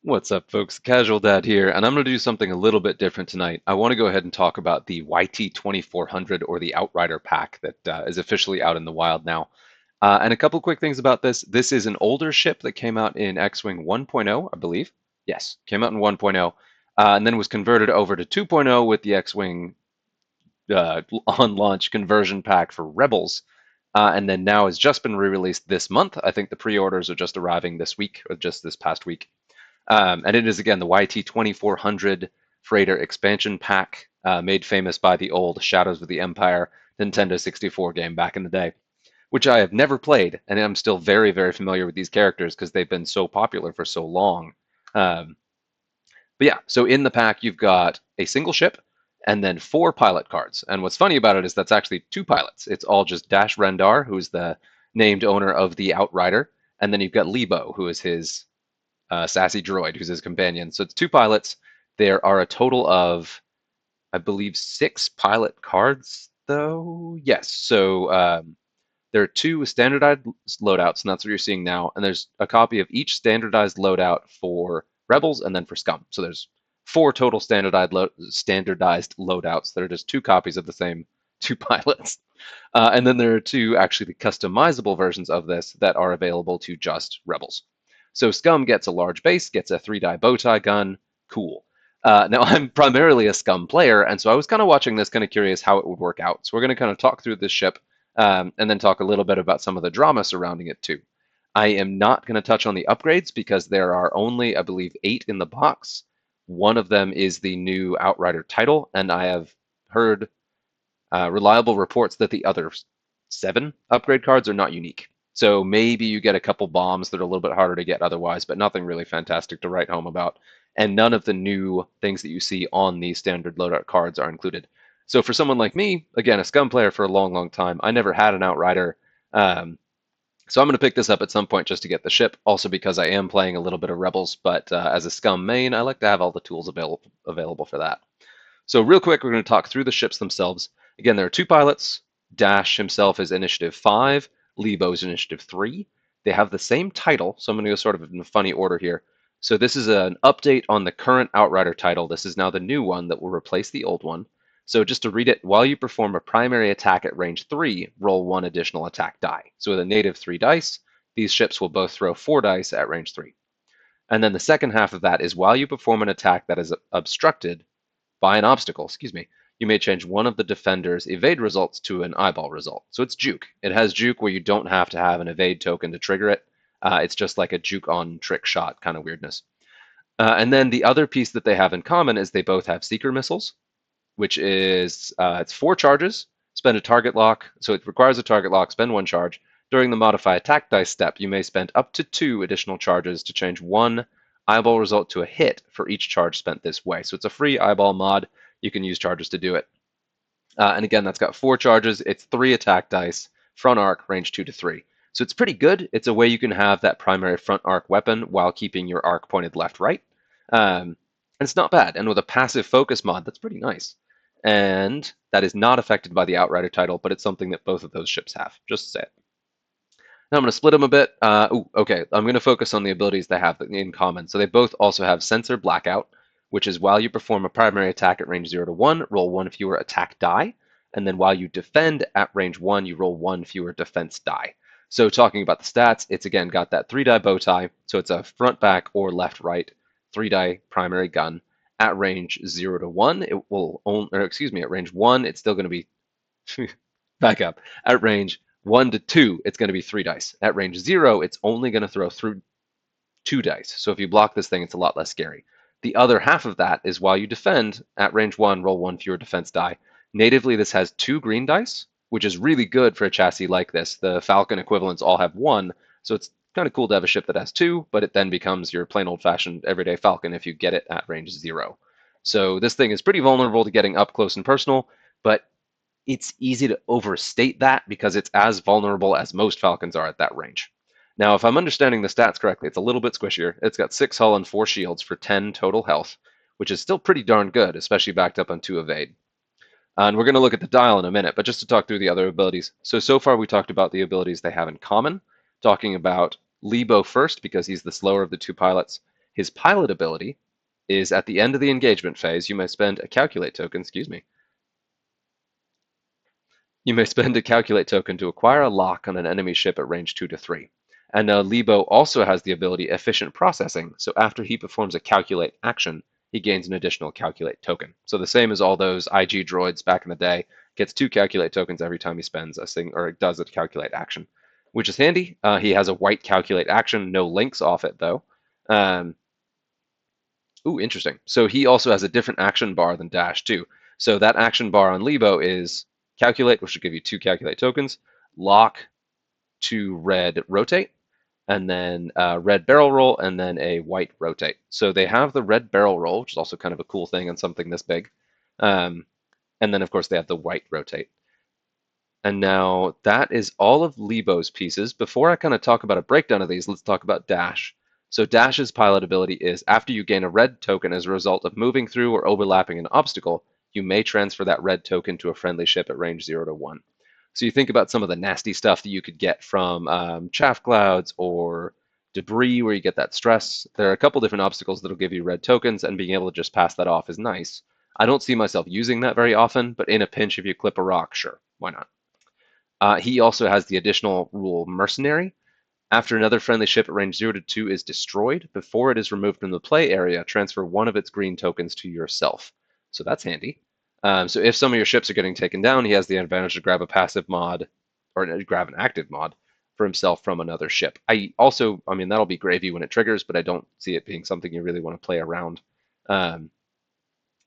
What's up, folks? Casual Dad here, and I'm going to do something a little bit different tonight. I want to go ahead and talk about the YT-2400 or the Outrider pack that is officially out in the wild now. And a couple quick things about this. This is an older ship that came out in X-Wing 1.0, I believe. Yes, came out in 1.0, and then was converted over to 2.0 with the X-Wing on launch conversion pack for Rebels. And then now has just been re-released this month. I think the pre-orders are just arriving this week, or just this past week. And it is again the YT-2400 Freighter expansion pack, made famous by the old Shadows of the Empire Nintendo 64 game back in the day, which I have never played, and I'm still very, very familiar with these characters because they've been so popular for so long. Um, but yeah, so in the pack you've got a single ship and then 4 pilot cards. And what's funny about it is that's actually 2 pilots. It's all just Dash Rendar, who's the named owner of the Outrider, and then you've got Lebo, who is his sassy droid, who's his companion. So it's 2 pilots. There are a total of, I believe, 6 pilot cards, though. Yes. So there are 2 standardized loadouts, and that's what you're seeing now. And there's a copy of each standardized loadout for Rebels and then for Scum. So there's 4 total standardized loadouts that are just 2 copies of the same 2 pilots. And then there are 2 actually customizable versions of this that are available to just Rebels. So Scum gets a large base, gets a 3-die bow tie gun. Cool. Now, I'm primarily a Scum player, and so I was kind of watching this, kind of curious how it would work out. So we're going to kind of talk through this ship, and then talk a little bit about some of the drama surrounding it too. I am not going to touch on the upgrades because there are only, I believe, 8 in the box. One of them is the new Outrider title, and I have heard reliable reports that the other 7 upgrade cards are not unique. So maybe you get a couple bombs that are a little bit harder to get otherwise, but nothing really fantastic to write home about. And none of the new things that you see on these standard loadout cards are included. So for someone like me, again, a Scum player for a long, long time, I never had an Outrider. So I'm going to pick this up at some point just to get the ship, also because I am playing a little bit of Rebels, but as a Scum main, I like to have all the tools available for that. So real quick, we're going to talk through the ships themselves. Again, there are 2 pilots. Dash himself is Initiative 5. Lebo's Initiative 3. They have the same title, so I'm going to go sort of in a funny order here. So this is an update on the current Outrider title. This is now the new one that will replace the old one. So just to read it, while you perform a primary attack at range 3, roll 1 additional attack die. So with a native 3 dice, these ships will both throw 4 dice at range 3. And then the second half of that is while you perform an attack that is obstructed by an obstacle, you may change one of the defender's evade results to an eyeball result. So it's juke. It has juke where you don't have to have an evade token to trigger it. It's just like a juke on trick shot kind of weirdness. And then the other piece that they have in common is they both have seeker missiles, which is it's 4 charges, spend a target lock. So it requires a target lock, spend 1 charge. During the modify attack dice step, you may spend up to 2 additional charges to change 1 eyeball result to a hit for each charge spent this way. So it's a free eyeball mod. You can use charges to do it. And again, that's got 4 charges. It's 3 attack dice, front arc, range 2 to 3. So it's pretty good. It's a way you can have that primary front arc weapon while keeping your arc pointed left-right. And it's not bad. And with a passive focus mod, that's pretty nice. And that is not affected by the Outrider title, but it's something that both of those ships have. Just to say it. Now I'm going to split them a bit. Okay. I'm going to focus on the abilities they have in common. So they both also have Sensor Blackout, which is while you perform a primary attack at range 0 to 1, roll 1 fewer attack die. And then while you defend at range 1, you roll 1 fewer defense die. So talking about the stats, it's again got that 3-die bow tie. So it's a front, back, or left, right 3-die primary gun. At range 0 to 1, it will only, or excuse me, at range 1, it's still going to be back up. At range 1 to 2, it's going to be 3 dice. At range 0, it's only going to throw through 2 dice. So if you block this thing, it's a lot less scary. The other half of that is while you defend, at range 1, roll 1 fewer defense die. Natively, this has 2 green dice, which is really good for a chassis like this. The Falcon equivalents all have 1, so it's kind of cool to have a ship that has 2, but it then becomes your plain old-fashioned everyday Falcon if you get it at range 0. So this thing is pretty vulnerable to getting up close and personal, but it's easy to overstate that because it's as vulnerable as most Falcons are at that range. Now, if I'm understanding the stats correctly, it's a little bit squishier. It's got 6 hull and 4 shields for 10 total health, which is still pretty darn good, especially backed up on 2 evade. And we're going to look at the dial in a minute, but just to talk through the other abilities. So far we talked about the abilities they have in common, talking about Lebo first because he's the slower of the 2 pilots. His pilot ability is at the end of the engagement phase, you may spend a calculate token, excuse me. You may spend a calculate token to acquire a lock on an enemy ship at range 2 to 3. And now Lebo also has the ability efficient processing, so after he performs a calculate action, he gains an additional calculate token. So the same as all those IG droids back in the day, gets 2 calculate tokens every time he spends a thing or does a calculate action, which is handy. He has a white calculate action, no links off it though. Um, Ooh, interesting. So he also has a different action bar than Dash too. So that action bar on Lebo is calculate, which will give you 2 calculate tokens, lock, 2 red rotate, and then red barrel roll, and then a white rotate. So they have the red barrel roll, which is also kind of a cool thing on something this big. And then, of course, they have the white rotate. And now that is all of Lebo's pieces. Before I kind of talk about a breakdown of these, let's talk about Dash. So Dash's pilot ability is after you gain a red token as a result of moving through or overlapping an obstacle, you may transfer that red token to a friendly ship at range 0 to 1. So you think about some of the nasty stuff that you could get from chaff clouds or debris where you get that stress. There are a couple different obstacles that'll give you red tokens, and being able to just pass that off is nice. I don't see myself using that very often, but in a pinch, if you clip a rock, sure, why not? He also has the additional rule Mercenary. After another friendly ship at range 0 to 2 is destroyed, before it is removed from the play area, transfer one of its green tokens to yourself. So that's handy. So if some of your ships are getting taken down, he has the advantage to grab a passive mod, or grab an active mod for himself from another ship. I mean, that'll be gravy when it triggers, but I don't see it being something you really want to play around. Um,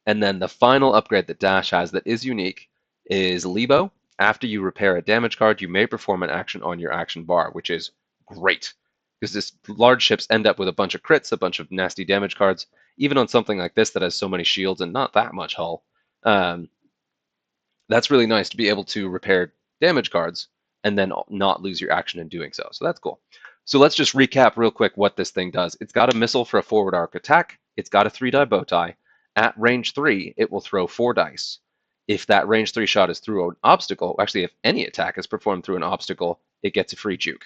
and then the final upgrade that Dash has that is unique is Lebo. After you repair a damage card, you may perform an action on your action bar, which is great because this large ships end up with a bunch of crits, a bunch of nasty damage cards. Even on something like this that has so many shields and not that much hull, um, that's really nice to be able to repair damage cards and then not lose your action in doing so. So that's cool. So let's just recap real quick what this thing does. It's got a missile for a forward arc attack. It's got a 3-die bow tie. At range 3, it will throw 4 dice. If that range 3 shot is through an obstacle, actually if any attack is performed through an obstacle, it gets a free juke.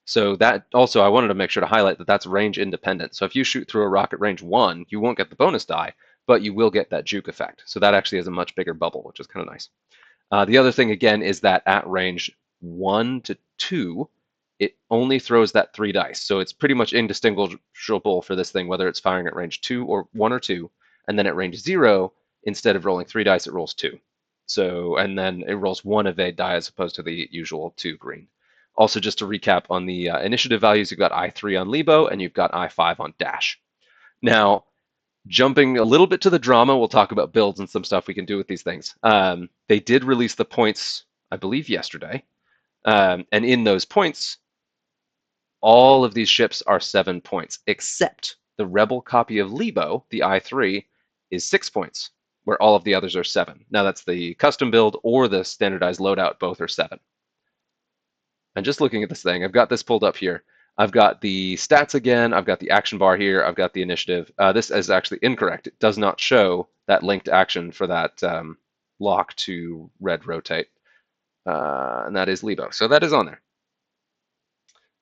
So that also, I wanted to make sure to highlight that that's range independent. So if you shoot through a rock at range 1, you won't get the bonus die, but you will get that juke effect. So that actually has a much bigger bubble, which is kind of nice. The other thing, again, is that at range 1 to 2, it only throws that 3 dice. So it's pretty much indistinguishable for this thing, whether it's firing at range 2 or 1 or 2. And then at range 0, instead of rolling 3 dice, it rolls 2. So, and then it rolls 1 evade die as opposed to the usual 2 green. Also, just to recap on the initiative values, you've got I3 on Lebo and you've got I5 on Dash. Now, jumping a little bit to the drama, we'll talk about builds and some stuff we can do with these things. They did release the points, I believe, yesterday. And in those points, all of these ships are 7 points, except the Rebel copy of Lebo, the I3, is 6 points, where all of the others are 7. Now, that's the custom build or the standardized loadout, both are 7. And just looking at this thing, I've got this pulled up here. I've got the stats again. I've got the action bar here. I've got the initiative. This is actually incorrect. It does not show that linked action for that lock to red rotate. And that is Lebo. So that is on there.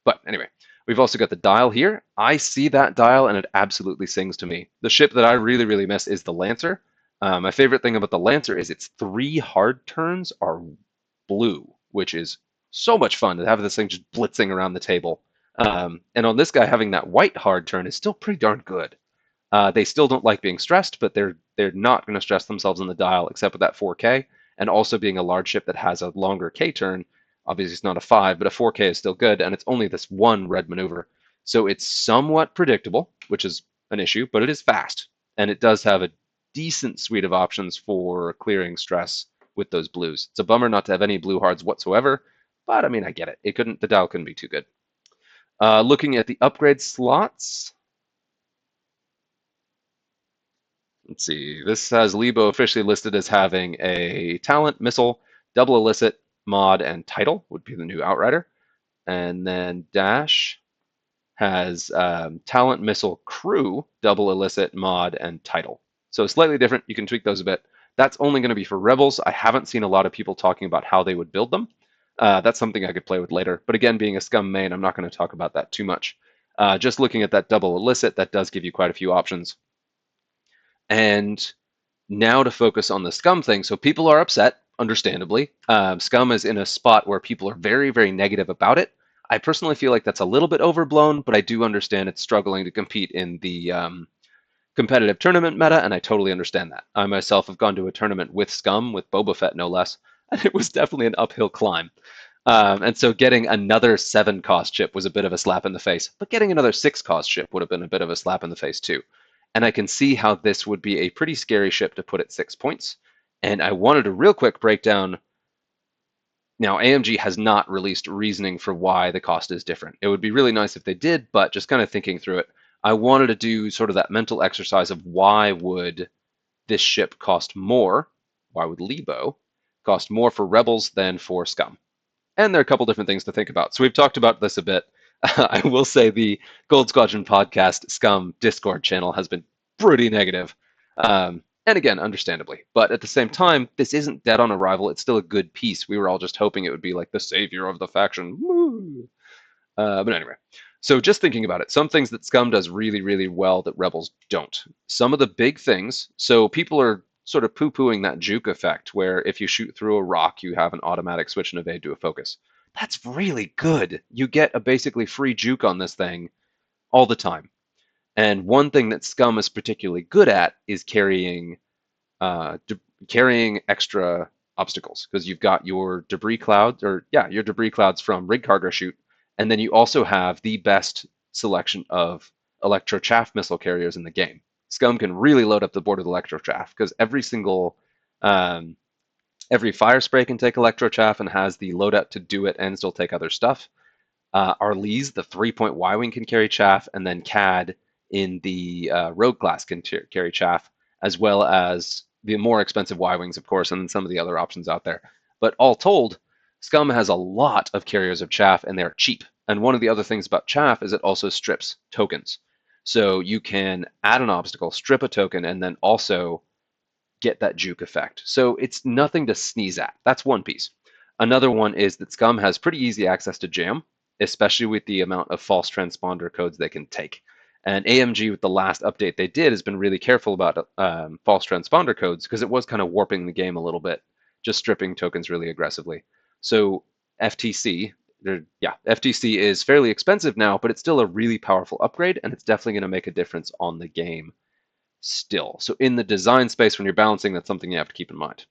But anyway, we've also got the dial here. I see that dial and it absolutely sings to me. The ship that I really, really miss is the Lancer. My favorite thing about the Lancer is its 3 hard turns are blue, which is so much fun to have this thing just blitzing around the table. And on this guy, having that white hard turn is still pretty darn good. They still don't like being stressed, but they're not going to stress themselves in the dial except with that 4K. And also being a large ship that has a longer K turn, obviously it's not a 5, but a 4K is still good, and it's only this one red maneuver. So it's somewhat predictable, which is an issue, but it is fast. And it does have a decent suite of options for clearing stress with those blues. It's a bummer not to have any blue hards whatsoever, but I mean, I get it. The dial couldn't be too good. Looking at the upgrade slots. Let's see. This has Lebo officially listed as having a talent, missile, double illicit, mod, and title would be the new Outrider. And then Dash has talent, missile, crew, double illicit, mod, and title. So slightly different. You can tweak those a bit. That's only going to be for Rebels. I haven't seen a lot of people talking about how they would build them. That's something I could play with later. But again, being a Scum main, I'm not going to talk about that too much. Just looking at that double illicit, that does give you quite a few options. And now to focus on the Scum thing. So people are upset, understandably. Scum is in a spot where people are very, very negative about it. I personally feel like that's a little bit overblown, but I do understand it's struggling to compete in the competitive tournament meta, and I totally understand that. I myself have gone to a tournament with Scum, with Boba Fett no less, and it was definitely an uphill climb. And so getting another 7 cost ship was a bit of a slap in the face, but getting another 6 cost ship would have been a bit of a slap in the face too. And I can see how this would be a pretty scary ship to put at 6 points. And I wanted to real quick break down. Now, AMG has not released reasoning for why the cost is different. It would be really nice if they did, but just kind of thinking through it, I wanted to do sort of that mental exercise of why would this ship cost more? Why would Lebo cost more for Rebels than for Scum? And there are a couple different things to think about. So we've talked about this a bit. I will say the Gold Squadron podcast Scum Discord channel has been pretty negative. And again, understandably. But at the same time, this isn't dead on arrival. It's still a good piece. We were all just hoping it would be like the savior of the faction. Woo! But anyway, so just thinking about it, some things that Scum does really, really well that Rebels don't. Some of the big things, so people are sort of poo-pooing that juke effect, where if you shoot through a rock, you have an automatic switch and evade to a focus. That's really good. You get a basically free juke on this thing all the time. And one thing that Scum is particularly good at is uh, carrying extra obstacles because you've got your debris clouds, or yeah, your debris clouds from rig cargo chute, and then you also have the best selection of electro chaff missile carriers in the game. Scum can really load up the board with electro chaff because um, every fire spray can take electro chaff and has the loadout to do it and still take other stuff. Arlee's, the 3-point Y-Wing can carry chaff, and then CAD in the Rogue class can carry chaff, as well as the more expensive Y-Wings, of course, and then some of the other options out there. But all told, Scum has a lot of carriers of chaff, and they're cheap. And one of the other things about chaff is it also strips tokens. So you can add an obstacle, strip a token, and then also get that juke effect. So it's nothing to sneeze at. That's one piece. Another one is that Scum has pretty easy access to jam, especially with the amount of false transponder codes they can take. And AMG, with the last update they did, has been really careful about false transponder codes because it was kind of warping the game a little bit, just stripping tokens really aggressively. So FTC, FTC is fairly expensive now, but it's still a really powerful upgrade, and it's definitely going to make a difference on the game still. So in the design space, when you're balancing, that's something you have to keep in mind.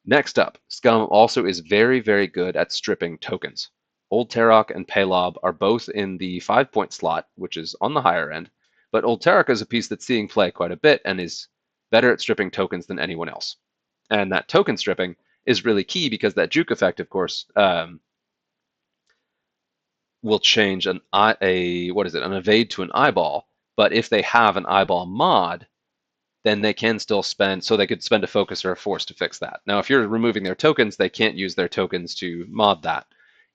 Next up, Scum also is very, very good at stripping tokens. Old Tarok and Paylob are both in the 5-point slot, which is on the higher end, but Old Tarok is a piece that's seeing play quite a bit and is better at stripping tokens than anyone else. And that token stripping is really key because that juke effect, of course, will change an evade to an eyeball. But if they have an eyeball mod, then they can still spend, so they could spend a focus or a force to fix that. Now, if you're removing their tokens, they can't use their tokens to mod that.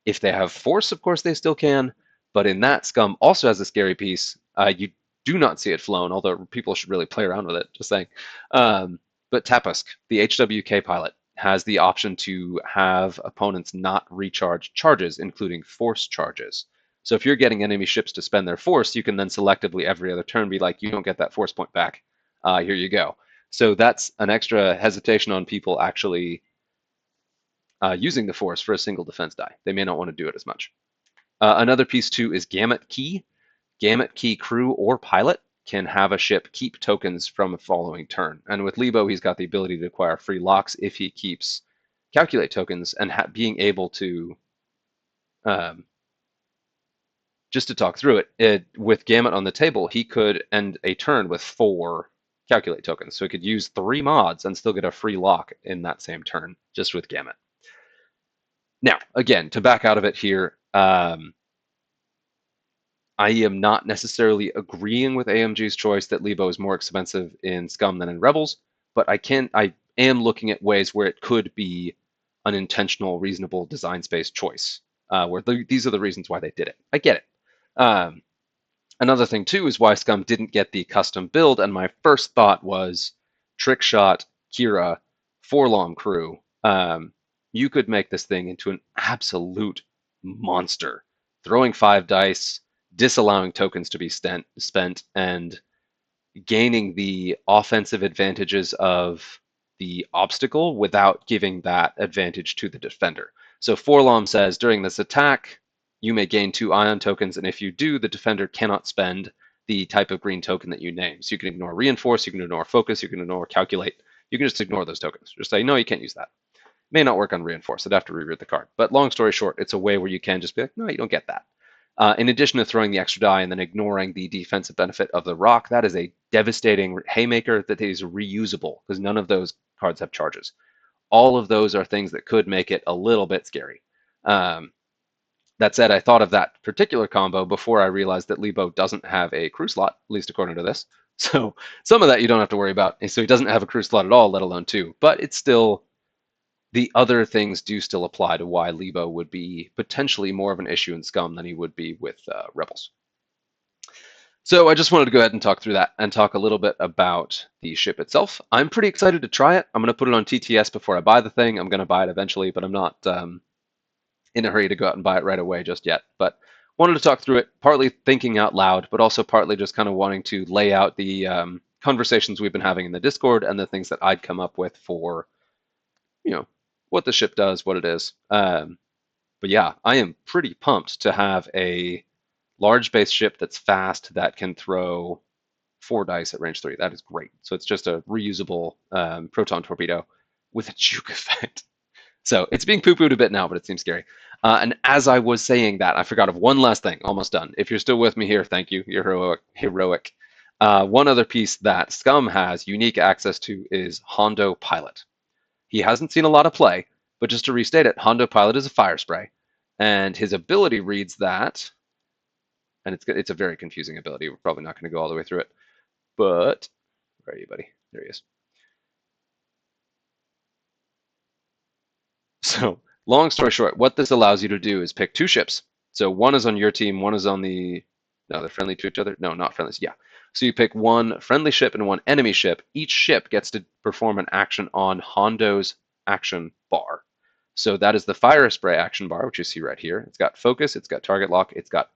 If they have force, of course, they still can, but in that, Scum also has a scary piece. You do not see it flown, although people should really play around with it, just saying. But Tapusk, the HWK pilot, has the option to have opponents not recharge charges, including force charges. So if you're getting enemy ships to spend their force, you can then selectively every other turn be like, you don't get that force point back. Here you go. So that's an extra hesitation on people actually using the force for a single defense die. They may not want to do it as much. Another piece too is Gamut Key. Gamut Key crew or pilot can have a ship keep tokens from a following turn. And with Lebo, he's got the ability to acquire free locks if he keeps calculate tokens, and being able to um, just to talk through it, with Gamut on the table, he could end a turn with 4 calculate tokens. So he could use 3 mods and still get a free lock in that same turn, just with Gamut. Now, again, to back out of it here, I am not necessarily agreeing with AMG's choice that Lebo is more expensive in Scum than in Rebels, but I am looking at ways where it could be an intentional, reasonable design space choice, where these are the reasons why they did it. I get it. Um, Another thing too is why Scum didn't get the custom build, and my first thought was Trickshot, Kira, Forlom crew. You could make this thing into an absolute monster, throwing 5 dice, disallowing tokens to be spent, and gaining the offensive advantages of the obstacle without giving that advantage to the defender. So Forlom says during this attack, you may gain 2 ion tokens, and if you do, the defender cannot spend the type of green token that you name. So you can ignore reinforce, you can ignore focus, you can ignore calculate, you can just ignore those tokens. Just say, no, you can't use that. May not work on reinforce. I'd have to reread the card. But long story short, it's a way where you can just be like, no, you don't get that. In addition to throwing the extra die and then ignoring the defensive benefit of the rock, that is a devastating haymaker that is reusable because none of those cards have charges. All of those are things that could make it a little bit scary. That said, I thought of that particular combo before I realized that Lebo doesn't have a crew slot, at least according to this. So some of that you don't have to worry about. So he doesn't have a crew slot at all, let alone 2. But it's still, the other things do still apply to why Lebo would be potentially more of an issue in Scum than he would be with Rebels. So I just wanted to go ahead and talk through that and talk a little bit about the ship itself. I'm pretty excited to try it. I'm going to put it on TTS before I buy the thing. I'm going to buy it eventually, but I'm not in a hurry to go out and buy it right away just yet. But wanted to talk through it, partly thinking out loud, but also partly just kind of wanting to lay out the conversations we've been having in the Discord and the things that I'd come up with for, what the ship does, what it is. But yeah, I am pretty pumped to have a large base ship that's fast that can throw 4 dice at range 3. That is great. So it's just a reusable proton torpedo with a juke effect. So it's being poo-pooed a bit now, but it seems scary. And as I was saying that, I forgot of one last thing. Almost done. If you're still with me here, thank you. You're heroic. One other piece that Scum has unique access to is Hondo Pilot. He hasn't seen a lot of play, but just to restate it, Hondo Pilot is a fire spray, and his ability reads that, and it's a very confusing ability. We're probably not going to go all the way through it, but where are you, buddy? There he is. So, long story short, what this allows you to do is pick 2 ships. So one is on your team, one is on the, no, they're friendly to each other. No, not friendly. Yeah. So you pick one friendly ship and one enemy ship. Each ship gets to perform an action on Hondo's action bar. So that is the fire spray action bar, which you see right here. It's got focus, it's got target lock, it's got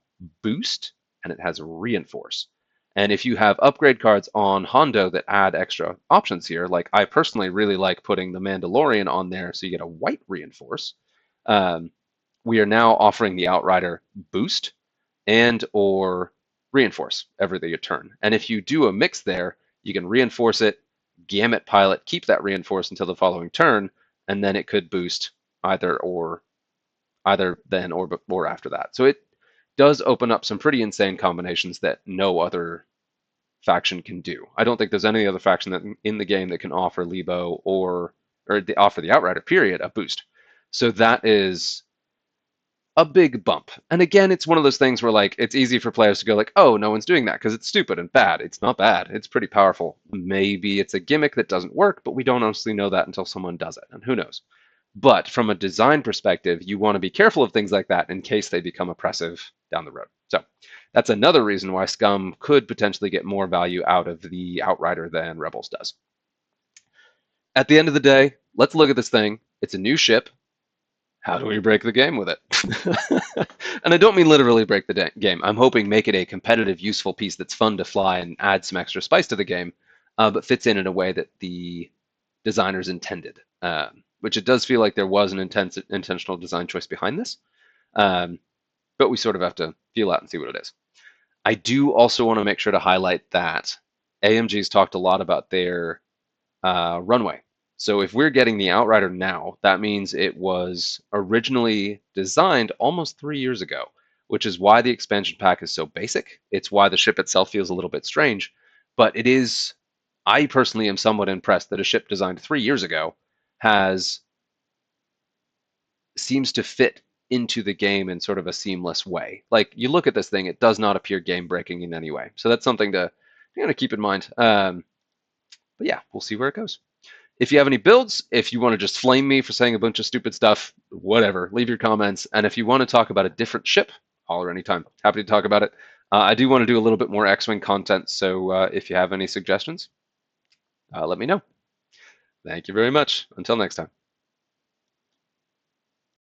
boost, and it has reinforce. And if you have upgrade cards on Hondo that add extra options here, like I personally really like putting the Mandalorian on there so you get a white reinforce, we are now offering the Outrider boost and or reinforce every turn. And if you do a mix there, you can reinforce it, Gamut Pilot, keep that reinforce until the following turn, and then it could boost either then or after that. So it does open up some pretty insane combinations that no other faction can do. I don't think there's any other faction that in the game that can offer Lebo or offer the Outrider period a boost. So that is a big bump. And again, it's one of those things where like it's easy for players to go like, oh, no one's doing that because it's stupid and bad. It's not bad. It's pretty powerful. Maybe it's a gimmick that doesn't work, but we don't honestly know that until someone does it, and who knows. But from a design perspective, you want to be careful of things like that in case they become oppressive down the road. So that's another reason why Scum could potentially get more value out of the Outrider than Rebels does. At the end of the day, let's look at this thing. It's a new ship. How do we break the game with it? And I don't mean literally break the game. I'm hoping make it a competitive, useful piece that's fun to fly and add some extra spice to the game, but fits in a way that the designers intended. Which it does feel like there was an intentional design choice behind this. But we sort of have to feel out and see what it is. I do also want to make sure to highlight that AMG's talked a lot about their runway. So if we're getting the Outrider now, that means it was originally designed almost 3 years ago, which is why the expansion pack is so basic. It's why the ship itself feels a little bit strange, but it is, I personally am somewhat impressed that a ship designed 3 years ago seems to fit into the game in sort of a seamless way. Like you look at this thing, it does not appear game breaking in any way. So that's something to keep in mind. But yeah, we'll see where it goes. If you have any builds, if you want to just flame me for saying a bunch of stupid stuff, whatever, leave your comments. And if you want to talk about a different ship, holler anytime. Happy to talk about it. I do want to do a little bit more X-Wing content, so if you have any suggestions, let me know. Thank you very much. Until next time.